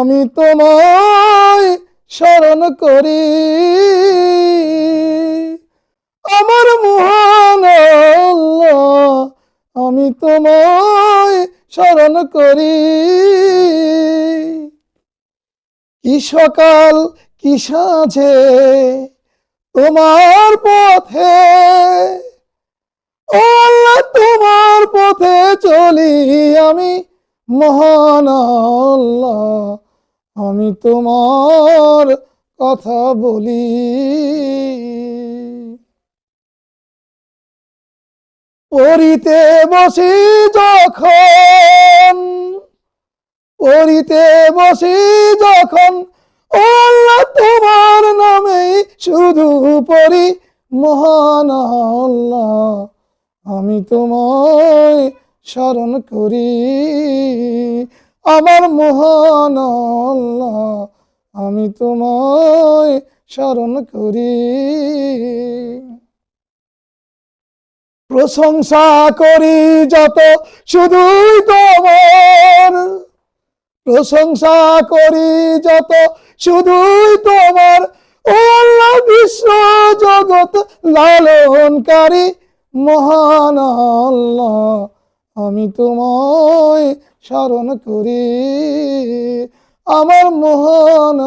আমি তোমায় স্মরণ করি, আমার মহান আল্লাহ, আমি তোমায় স্মরণ করি। কি সকাল কি সাঁঝে তোমার পথে, ও আল্লাহ তোমার পথে চলি আমি, মহান আল্লাহ, আমি তোমার কথা বলি। পড়িতে বসি যখন, পড়িতে বসি যখন, ও আল্লাহ তোমার নামেই শুধু পড়ি, মহান আল্লাহ, আমি তোমায় স্মরণ করি, আমার মহান আল্লাহ, আমি তোমায় স্মরণ করি। প্রশংসা করি যত শুধুই তোমার, প্রশংসা করি যত শুধুই তোমার, ও আল্লাহ বিশ্ব জগৎ লালনকারী, মহান আল্লাহ, আমি তোমায় স্মরণ করি, আমার মহান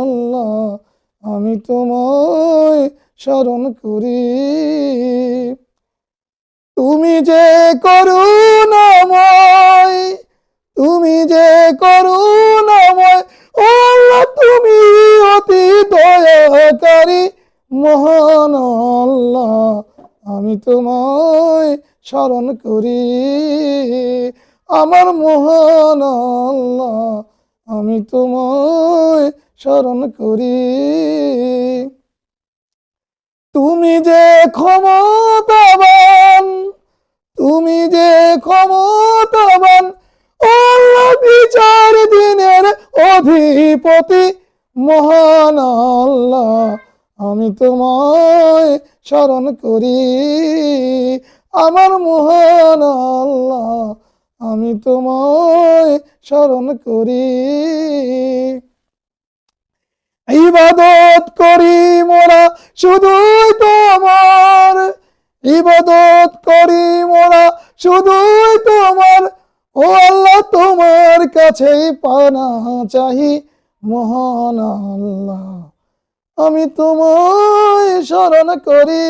আল্লাহ, আমি তোমায় স্মরণ করি। তুমি যে করুণাময়, তুমি যে করুণাময়, ও আল্লাহ তুমি অতি দয়াকারী, মহান আল্লাহ, আমি তোমায় স্মরণ করি, আমার মহান আল্লাহ, আমি তোমায় স্মরণ করি। তুমি যে ক্ষমতাবান, তুমি যে ক্ষমতাবান, ও আল্লাহ বিচার দিনের অধিপতি, মহান আল্লাহ, আমি তোমায় স্মরণ করি, আমার মহান আল্লাহ, আমি তোমায় স্মরণ করি। ইবাদত করি মোরা শুধুই তোমার, ইবাদত করি মোরা শুধুই তোমার, ও আল্লাহ তোমার কাছেই পানা চাহি, মহান আল্লাহ, আমি তোমায় স্মরণ করি।